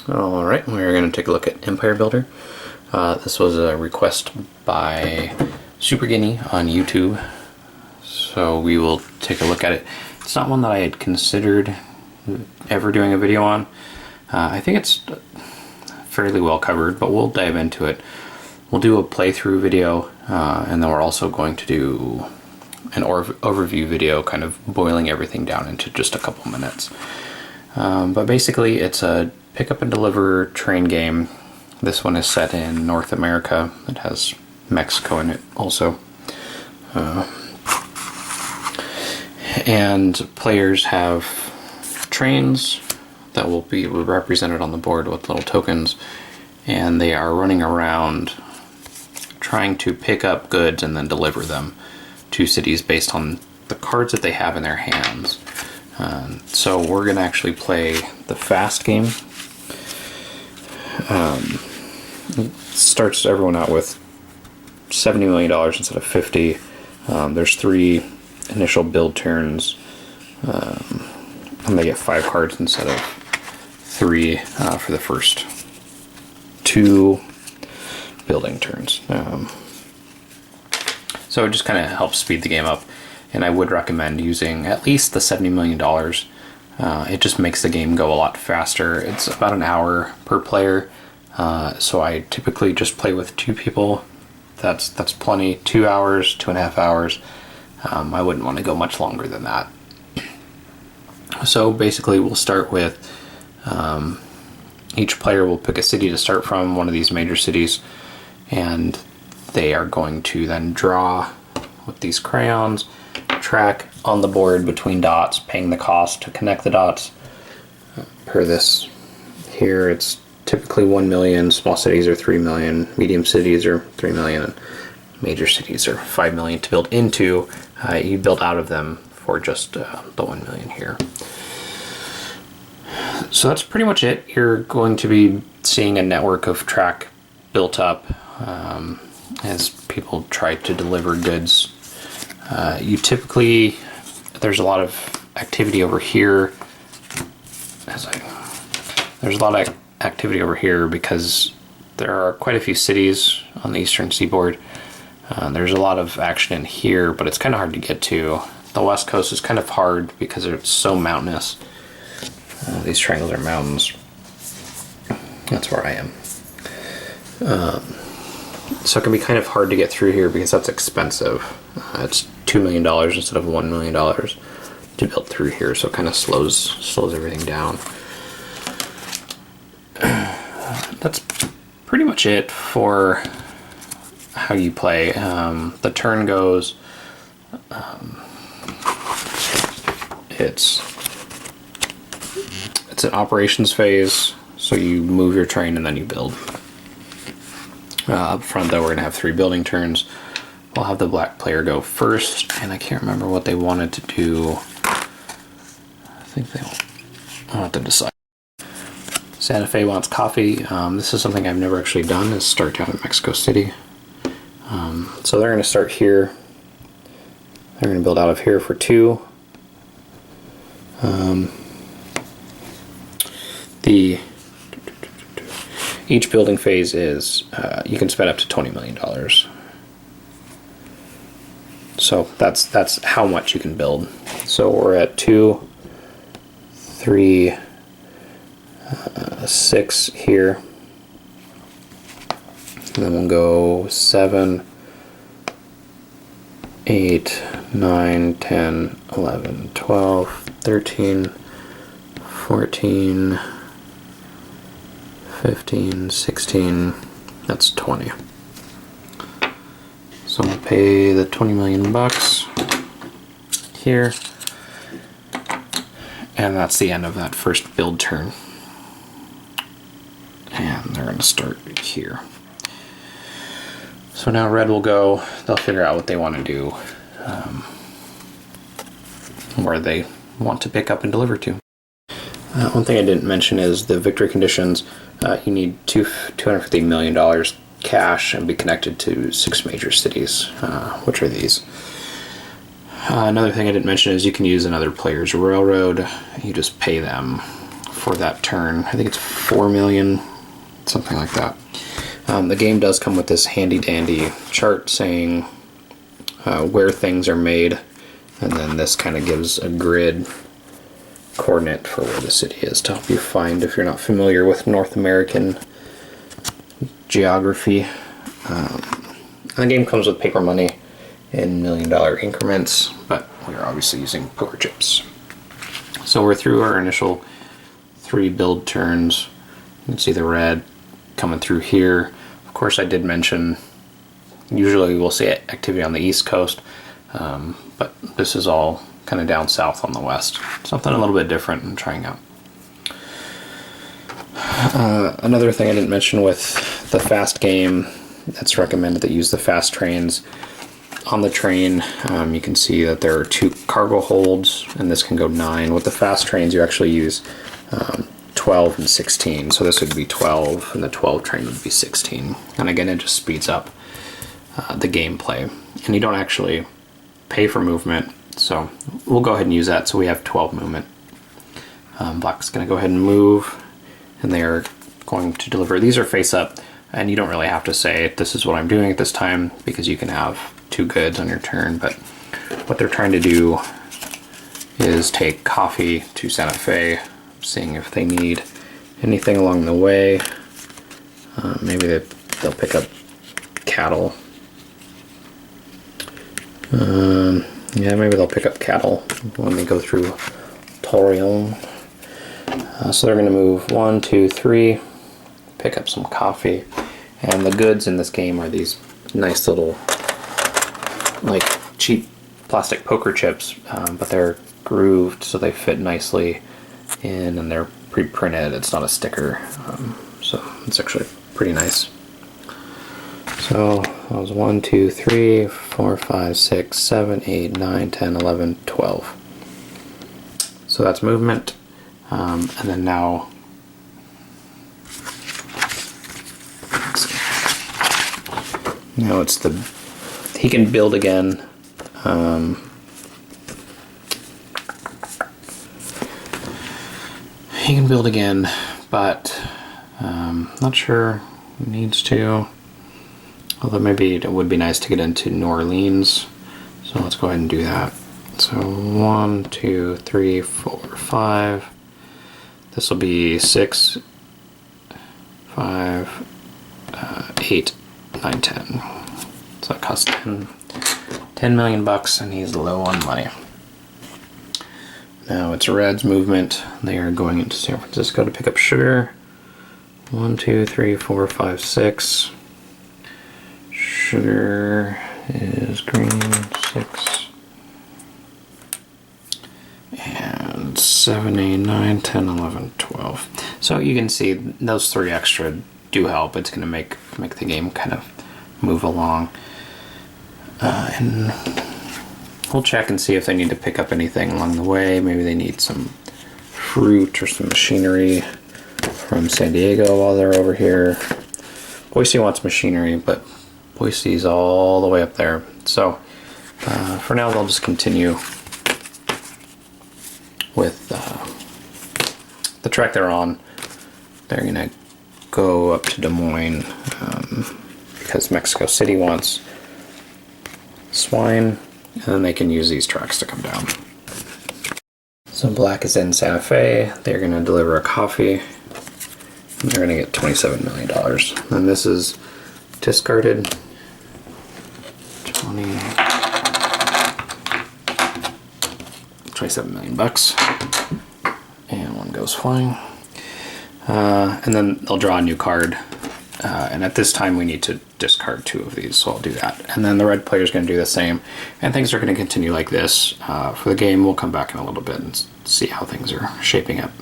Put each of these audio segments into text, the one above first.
Alright, we're going to take a look at Empire Builder. This was a request by SuperGuinea on YouTube, so we will take a look at it. It's not one that I had considered ever doing a video on. I think it's fairly well covered, but we'll dive into it. We'll do a playthrough video, and then we're also going to do an overview video, kind of boiling everything down into just a couple minutes. But basically it's a pick up and deliver train game. This one is set in North America. It has Mexico in it also. And players have trains that will be represented on the board with little tokens, and they are running around trying to pick up goods and then deliver them to cities based on the cards that they have in their hands. So we're going to actually play the fast game. It starts everyone out with $70 million instead of 50. There's 3 initial build turns, and they get 5 cards instead of 3 for the first 2 building turns. So it just kind of helps speed the game up, and I would recommend using at least the $70 million. It just makes the game go a lot faster. It's about an hour per player, so I typically just play with 2 people. That's plenty. 2 hours, 2.5 hours. I wouldn't want to go much longer than that. So basically we'll start with each player will pick a city to start from, one of these major cities, and they are going to then draw with these crayons, track on the board between dots, paying the cost to connect the dots. Per this here, it's typically 1 million, small cities are 3 million, medium cities are 3 million, and major cities are 5 million to build into. You build out of them for just the 1 million here. So that's pretty much it. You're going to be seeing a network of track built up as people try to deliver goods. There's a lot of activity over here. There's a lot of activity over here because there are quite a few cities on the eastern seaboard. There's a lot of action in here, but it's kind of hard to get to. The west coast is kind of hard because it's so mountainous. These triangles are mountains. That's where I am. So it can be kind of hard to get through here because that's expensive. It's $2 million instead of $1 million to build through here, so it kind of slows everything down. That's pretty much it for how you play. The turn goes, it's an operations phase, so you move your train and then you build. Up front though, we're going to have 3 building turns. We'll have the black player go first, and I can't remember what they wanted to do. I think I'll have to decide. Santa Fe wants coffee. This is something I've never actually done, is start down in Mexico City. So they're going to start here. They're going to build out of here for 2. Each building phase is, you can spend up to $20 million. So that's how much you can build. So we're at 2, 3, 6 here. And then we'll go 7, 8, 9, 10, 11, 12, 13, 14, 15, 16, that's 20. So we'll pay the 20 million bucks here, and that's the end of that first build turn. And they're going to start here. So now red will go, they'll figure out what they want to do, where they want to pick up and deliver to. One thing I didn't mention is the victory conditions. You need $250 million cash and be connected to 6 major cities, which are these. Another thing I didn't mention is you can use another player's railroad. You just pay them for that turn. I think it's 4 million, something like that. The game does come with this handy dandy chart saying where things are made, and then this kind of gives a grid coordinate for where the city is to help you find if you're not familiar with North American geography. The game comes with paper money in $1 million increments, but we're obviously using poker chips. So we're through our initial 3 build turns. You can see the red coming through here. Of course, I did mention usually we'll see activity on the East Coast, but this is all kind of down south on the west. Something a little bit different and trying out. Another thing I didn't mention with the fast game, that's recommended that use the fast trains. On the train, you can see that there are 2 cargo holds, and this can go 9. With the fast trains, you actually use 12 and 16. So this would be 12, and the 12 train would be 16. And again, it just speeds up the gameplay. And you don't actually pay for movement, so we'll go ahead and use that. So we have 12 movement. Black's going to go ahead and move, and they are going to deliver. These are face up, and you don't really have to say this is what I'm doing at this time, because you can have 2 goods on your turn. But what they're trying to do is take coffee to Santa Fe, seeing if they need anything along the way. Maybe they'll pick up cattle. Yeah, maybe they'll pick up cattle when they go through Torreon. So they're going to move 1, 2, 3, pick up some coffee, and the goods in this game are these nice little, like, cheap plastic poker chips, but they're grooved so they fit nicely in, and they're pre-printed. It's not a sticker, so it's actually pretty nice. So that was 1, 2, 3, 4, 5, 6, 7, 8, 9, 10, 11, 12. So that's movement. And then now, now it's he can build again. He can build again, but not sure he needs to. Although maybe it would be nice to get into New Orleans. So let's go ahead and do that. So 1, 2, 3, 4, 5. This will be 6, 5, 8, 9, 10. So it costs 10 million bucks, and he's low on money. Now it's Red's movement. They are going into San Francisco to pick up sugar. 1, 2, 3, 4, 5, 6. Sugar is green, 6. And 7, 8, 9, 10, 11, 12. So you can see those 3 extra do help. It's going to make the game kind of move along. And we'll check and see if they need to pick up anything along the way. Maybe they need some fruit or some machinery from San Diego while they're over here. Boise wants machinery, but Boise's all the way up there. So for now, they'll just continue with the track they're on. They're going to go up to Des Moines because Mexico City wants swine, and then they can use these tracks to come down. So Black is in Santa Fe. They're going to deliver a coffee. And they're going to get $27 million. And this is discarded. 27 million bucks. And one goes flying. And then they'll draw a new card. And at this time we need to discard 2 of these, so I'll do that. And then the red player is going to do the same. And things are going to continue like this. For the game, we'll come back in a little bit and see how things are shaping up.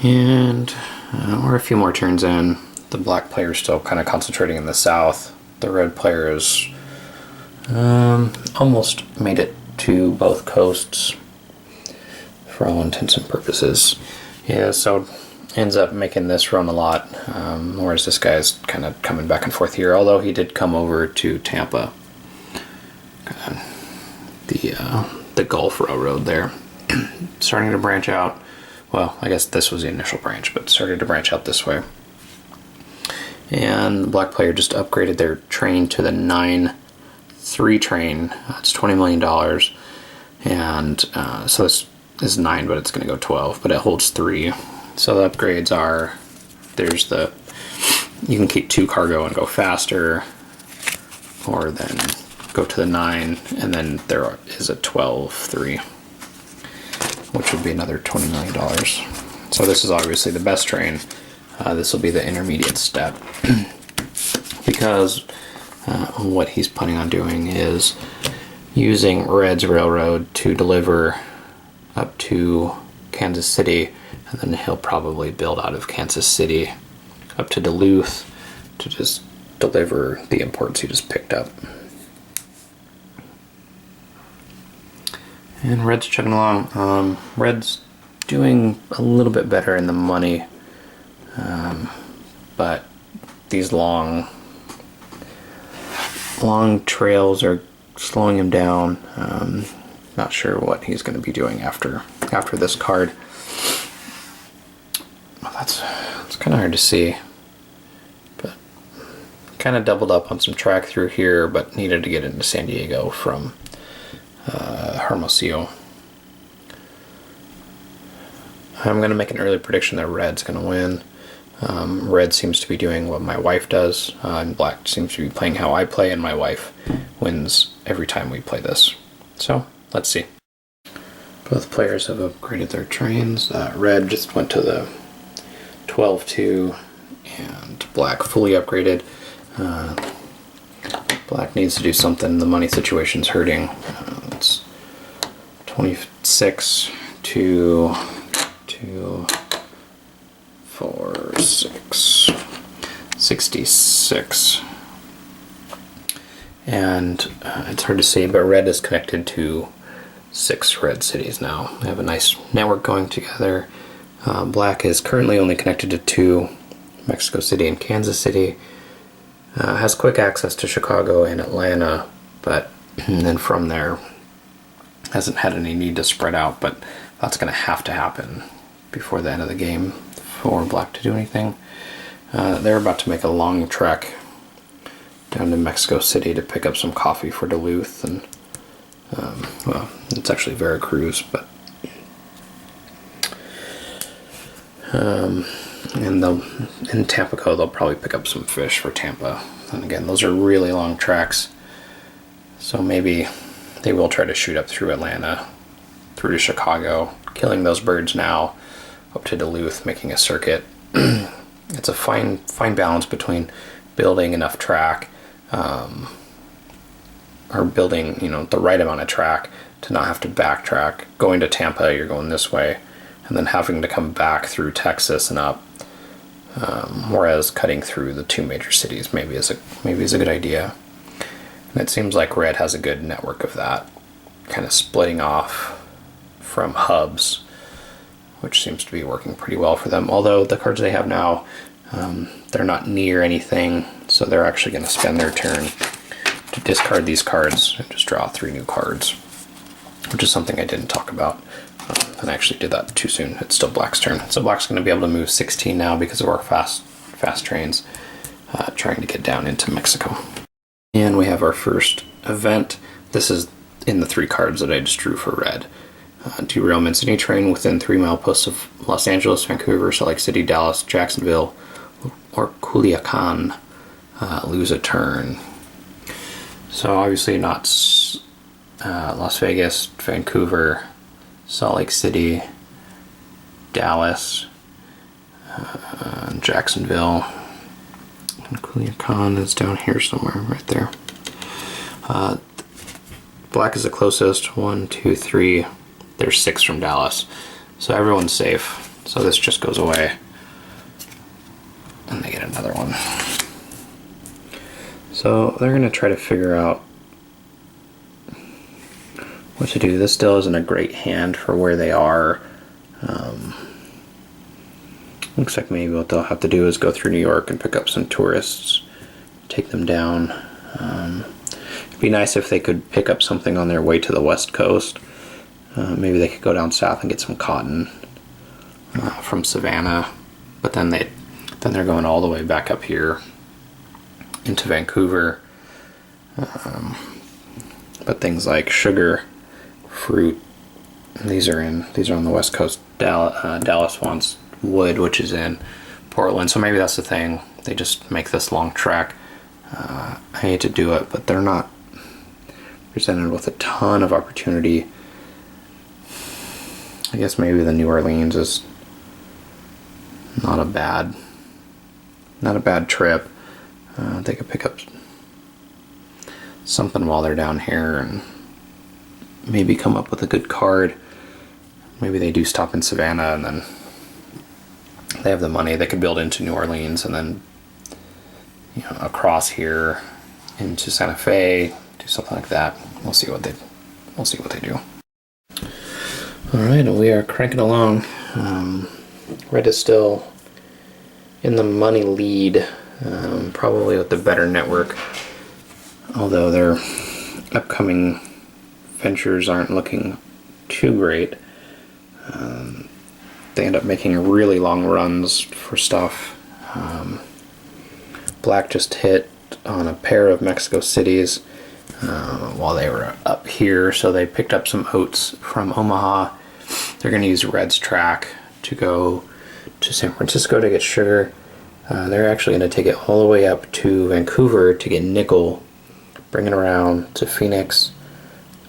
And we're a few more turns in. The black player is still kind of concentrating in the south. The red player is almost made it to both coasts for all intents and purposes. Yeah, so ends up making this run a lot, whereas this guy's kind of coming back and forth here, although he did come over to Tampa, the Gulf Railroad there. Starting to branch out well, I guess this was the initial branch, but started to branch out this way. And the black player just upgraded their train to the 9-3 train. It's $20 million. And so this is 9, but it's going to go 12, but it holds 3. So the upgrades are, there's the, you can keep 2 cargo and go faster, or then go to the 9, and then there is a 12-3, which would be another $20 million. So this is obviously the best train. This will be the intermediate step, because what he's planning on doing is using Red's railroad to deliver up to Kansas City, and then he'll probably build out of Kansas City up to Duluth to just deliver the imports he just picked up. And Red's chugging along. Red's doing a little bit better in the money, but these long trails are slowing him down. Not sure what he's going to be doing after this card. Well, that's kind of hard to see, but kind of doubled up on some track through here, but needed to get into San Diego from Hermosillo. I'm going to make an early prediction that Red's going to win. Red seems to be doing what my wife does, and Black seems to be playing how I play, and my wife wins every time we play this. So, let's see. Both players have upgraded their trains. Red just went to the 12-2, and Black fully upgraded. Black needs to do something. The money situation's hurting. It's 26 to 4, 6, 66. And it's hard to see, but Red is connected to 6 red cities now. They have a nice network going together. Black is currently only connected to 2, Mexico City and Kansas City. Has quick access to Chicago and Atlanta, but then from there hasn't had any need to spread out, but that's going to happen before the end of the game for Black to do anything. They're about to make a long trek down to Mexico City to pick up some coffee for Duluth, and well, it's actually Veracruz, but and in Tampico they'll probably pick up some fish for Tampa. And again, those are really long tracks, so maybe they will try to shoot up through Atlanta, through to Chicago, killing those birds now, up to Duluth, making a circuit. It's a fine balance between building enough track, or building, the right amount of track to not have to backtrack. Going to Tampa, you're going this way, and then having to come back through Texas and up. Whereas cutting through the 2 major cities maybe is a good idea. And it seems like Red has a good network of that, kind of splitting off from hubs, which seems to be working pretty well for them. Although the cards they have now, they're not near anything, so they're actually going to spend their turn to discard these cards and just draw 3 new cards, which is something I didn't talk about. And I actually did that too soon. It's still Black's turn. So Black's going to be able to move 16 now because of our fast trains trying to get down into Mexico. And we have our first event. This is in the 3 cards that I just drew for Red. Derailments. Any train within 3 mileposts of Los Angeles, Vancouver, Salt Lake City, Dallas, Jacksonville, or Culiacan lose a turn. So obviously not Las Vegas, Vancouver, Salt Lake City, Dallas, Jacksonville, and Culiacan is down here somewhere, right there. Black is the closest. 1, 2, 3. There's 6 from Dallas, so everyone's safe. So this just goes away, and they get another one. So they're gonna try to figure out what to do. This still isn't a great hand for where they are. Looks like maybe what they'll have to do is go through New York and pick up some tourists, take them down. It'd be nice if they could pick up something on their way to the West Coast. Maybe they could go down south and get some cotton from Savannah, but then they're going all the way back up here into Vancouver. But things like sugar, fruit, these are on the West Coast. Dallas wants wood, which is in Portland, so maybe that's the thing. They just make this long track. I hate to do it, but they're not presented with a ton of opportunity. I guess maybe the New Orleans is not a bad trip. They could pick up something while they're down here and maybe come up with a good card. Maybe they do stop in Savannah and then they have the money. They could build into New Orleans and then, across here into Santa Fe, do something like that. We'll see what they do. All right, we are cranking along. Red is still in the money lead, probably with the better network, although their upcoming ventures aren't looking too great. They end up making really long runs for stuff. Black just hit on a pair of Mexico cities while they were up here, so they picked up some oats from Omaha. They're going to use Red's track to go to San Francisco to get sugar. They're actually going to take it all the way up to Vancouver to get nickel, bring it around to Phoenix,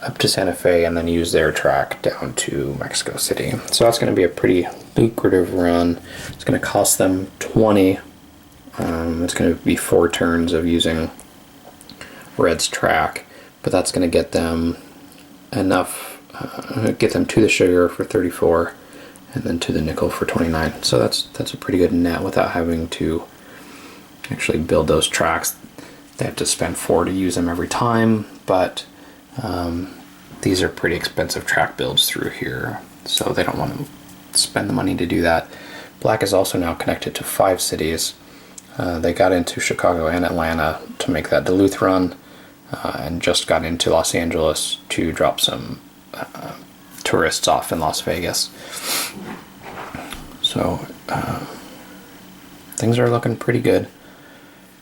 up to Santa Fe, and then use their track down to Mexico City. So that's going to be a pretty lucrative run. It's going to cost them 20. It's going to be 4 turns of using Red's track, but that's going to get them enough, get them to the sugar for 34 and then to the nickel for 29. So that's a pretty good net without having to actually build those tracks. They have to spend 4 to use them every time, but these are pretty expensive track builds through here, so they don't want to spend the money to do that. Black is also now connected to 5 cities. They got into Chicago and Atlanta to make that Duluth run, and just got into Los Angeles to drop some tourists off in Las Vegas. So things are looking pretty good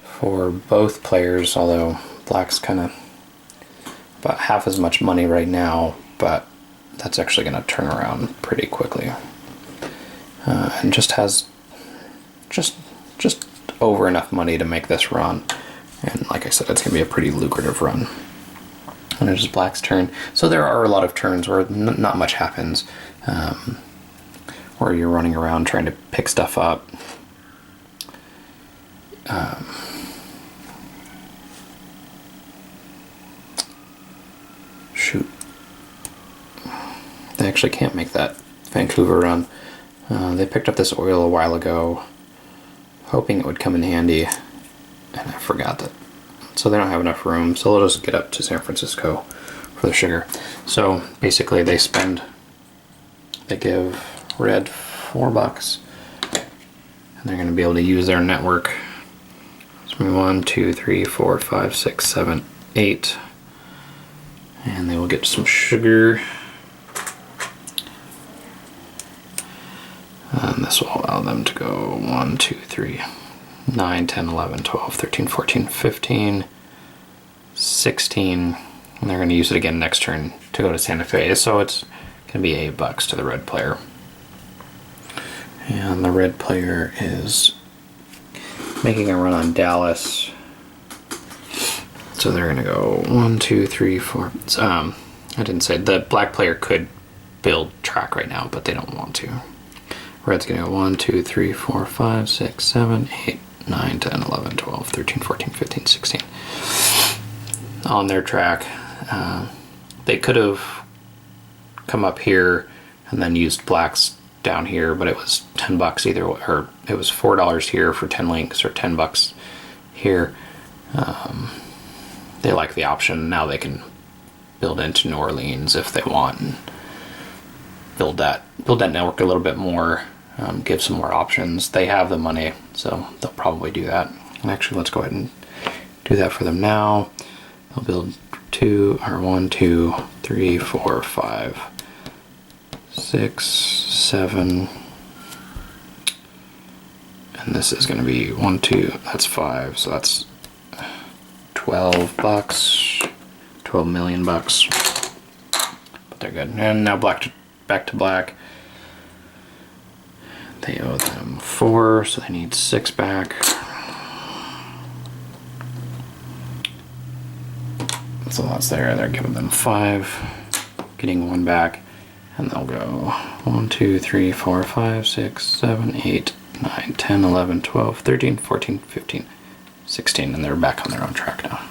for both players, although Black's kind of about half as much money right now, but that's actually going to turn around pretty quickly. And just has just over enough money to make this run. And like I said, it's going to be a pretty lucrative run. And it is Black's turn. So there are a lot of turns where not much happens, where you're running around trying to pick stuff up. Shoot. They actually can't make that Vancouver run. They picked up this oil a while ago, hoping it would come in handy, and I forgot that. So they don't have enough room, so they'll just get up to San Francisco for the sugar. So basically they give Red $4, and they're going to be able to use their network. So 1, 2, 3, 4, 5, 6, 7, 8. And they will get some sugar. And this will allow them to go 1, 2, 3, 9, 10, 11, 12, 13, 14, 15, 16. And they're going to use it again next turn to go to Santa Fe. So it's going to be $8 to the red player. And the red player is making a run on Dallas. So they're going to go 1, 2, 3, 4. I didn't say the black player could build track right now, but they don't want to. Red's going to go 1, 2, 3, 4, 5, 6, 7, 8, 9, 10, 11, 12, 13, 14, 15, 16. On their track. They could have come up here and then used blacks down here, but it was $10 either, or it was $4 here for 10 links, or $10 here. They like the option. Now they can build into New Orleans if they want and build that network a little bit more, give some more options. They have the money, so they'll probably do that. And actually, let's go ahead and do that for them now. They'll build 1, 2, 3, 4, 5, 6, 7, And this is gonna be 1, 2, that's 5, so that's $12, 12 million bucks. But they're good. And now back to black. They owe them 4, so they need 6 back. So that's there. They're giving them 5, getting 1 back, and they'll go 1, 2, 3, 4, 5, 6, 7, 8, 9, 10, 11, 12, 13, 14, 15, 16, and they're back on their own track now.